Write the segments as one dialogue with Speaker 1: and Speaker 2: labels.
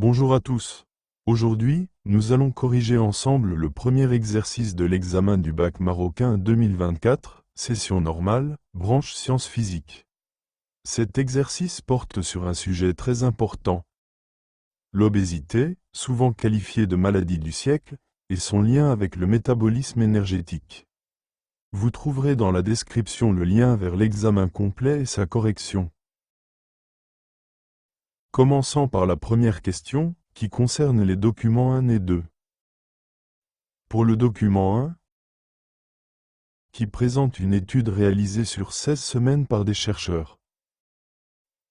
Speaker 1: Bonjour à tous. Aujourd'hui, nous allons corriger ensemble le premier exercice de l'examen du bac marocain 2024, session normale, branche sciences physiques. Cet exercice porte sur un sujet très important. L'obésité, souvent qualifiée de maladie du siècle, et son lien avec le métabolisme énergétique. Vous trouverez dans la description le lien vers l'examen complet et sa correction. Commençons par la première question, qui concerne les documents 1 et 2. Pour le document 1, qui présente une étude réalisée sur 16 semaines par des chercheurs.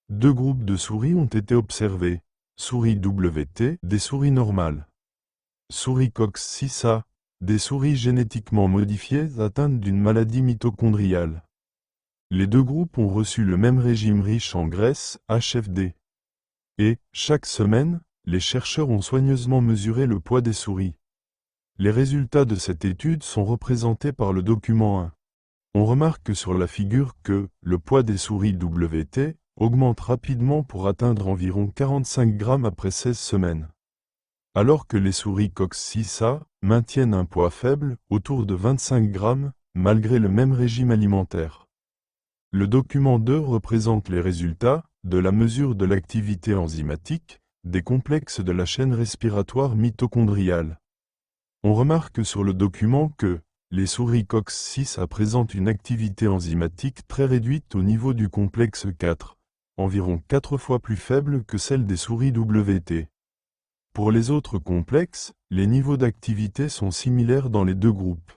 Speaker 1: Deux groupes de souris ont été observés, souris WT, des souris normales. Souris COX-6A, des souris génétiquement modifiées atteintes d'une maladie mitochondriale. Les deux groupes ont reçu le même régime riche en graisse, HFD. Et, chaque semaine, les chercheurs ont soigneusement mesuré le poids des souris. Les résultats de cette étude sont représentés par le document 1. On remarque sur la figure que le poids des souris WT augmente rapidement pour atteindre environ 45 grammes après 16 semaines. Alors que les souris COX-6A maintiennent un poids faible, autour de 25 grammes, malgré le même régime alimentaire. Le document 2 représente les résultats de la mesure de l'activité enzymatique des complexes de la chaîne respiratoire mitochondriale. On remarque sur le document que les souris COX-6A présentent une activité enzymatique très réduite au niveau du complexe 4, environ 4 fois plus faible que celle des souris WT. Pour les autres complexes, les niveaux d'activité sont similaires dans les deux groupes.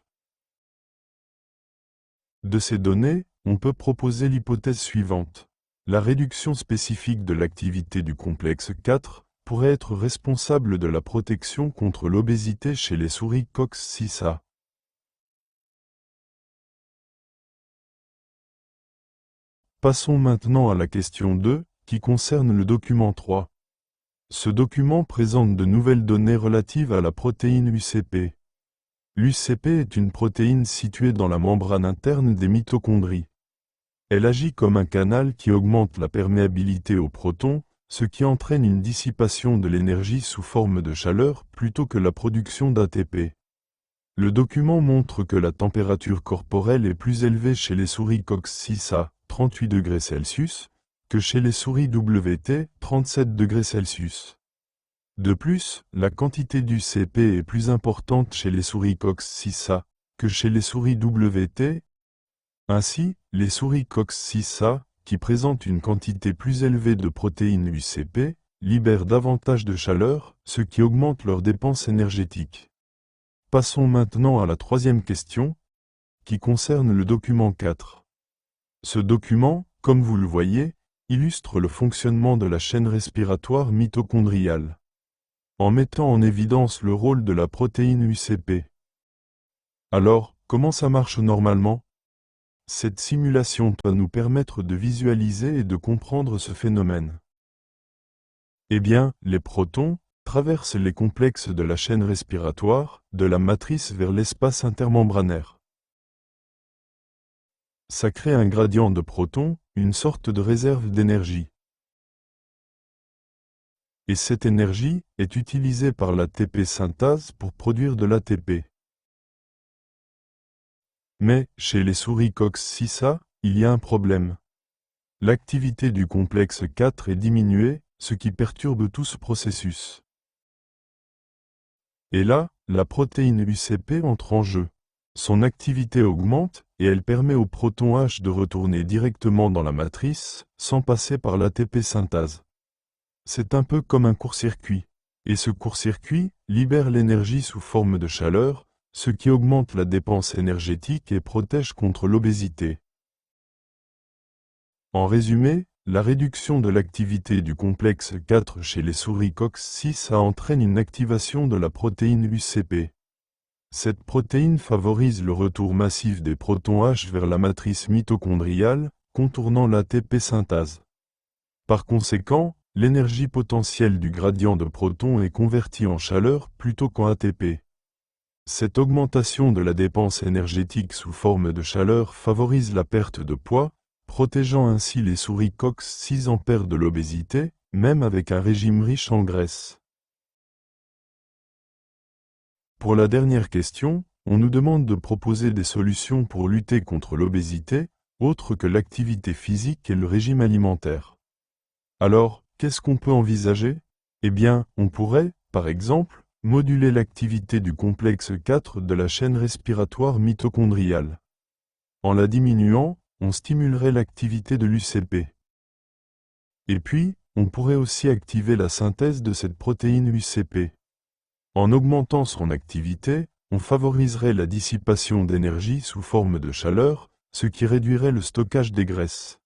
Speaker 1: De ces données, on peut proposer l'hypothèse suivante. La réduction spécifique de l'activité du complexe 4 pourrait être responsable de la protection contre l'obésité chez les souris COX-6A. Passons maintenant à la question 2, qui concerne le document 3. Ce document présente de nouvelles données relatives à la protéine UCP. L'UCP est une protéine située dans la membrane interne des mitochondries. Elle agit comme un canal qui augmente la perméabilité aux protons, ce qui entraîne une dissipation de l'énergie sous forme de chaleur plutôt que la production d'ATP. Le document montre que la température corporelle est plus élevée chez les souris COX-6A, 38 degrés Celsius, que chez les souris WT, 37 degrés Celsius. De plus, la quantité d'UCP est plus importante chez les souris COX-6A que chez les souris WT. Ainsi, les souris COX-6A, qui présentent une quantité plus élevée de protéines UCP, libèrent davantage de chaleur, ce qui augmente leurs dépenses énergétiques. Passons maintenant à la troisième question, qui concerne le document 4. Ce document, comme vous le voyez, illustre le fonctionnement de la chaîne respiratoire mitochondriale, en mettant en évidence le rôle de la protéine UCP. Alors, comment ça marche normalement ? Cette simulation doit nous permettre de visualiser et de comprendre ce phénomène. Eh bien, les protons traversent les complexes de la chaîne respiratoire, de la matrice vers l'espace intermembranaire. Ça crée un gradient de protons, une sorte de réserve d'énergie. Et cette énergie est utilisée par l'ATP synthase pour produire de l'ATP. Mais, chez les souris COX-6A, il y a un problème. L'activité du complexe 4 est diminuée, ce qui perturbe tout ce processus. Et là, la protéine UCP entre en jeu. Son activité augmente, et elle permet au proton H de retourner directement dans la matrice, sans passer par l'ATP synthase. C'est un peu comme un court-circuit. Et ce court-circuit libère l'énergie sous forme de chaleur, ce qui augmente la dépense énergétique et protège contre l'obésité. En résumé, la réduction de l'activité du complexe 4 chez les souris COX-6A entraîne une activation de la protéine UCP. Cette protéine favorise le retour massif des protons H vers la matrice mitochondriale, contournant l'ATP synthase. Par conséquent, l'énergie potentielle du gradient de protons est convertie en chaleur plutôt qu'en ATP. Cette augmentation de la dépense énergétique sous forme de chaleur favorise la perte de poids, protégeant ainsi les souris COX-6 en perte de l'obésité, même avec un régime riche en graisse. Pour la dernière question, on nous demande de proposer des solutions pour lutter contre l'obésité, autres que l'activité physique et le régime alimentaire. Alors, qu'est-ce qu'on peut envisager? Eh bien, on pourrait, par exemple, moduler l'activité du complexe 4 de la chaîne respiratoire mitochondriale. En la diminuant, on stimulerait l'activité de l'UCP. Et puis, on pourrait aussi activer la synthèse de cette protéine UCP. En augmentant son activité, on favoriserait la dissipation d'énergie sous forme de chaleur, ce qui réduirait le stockage des graisses.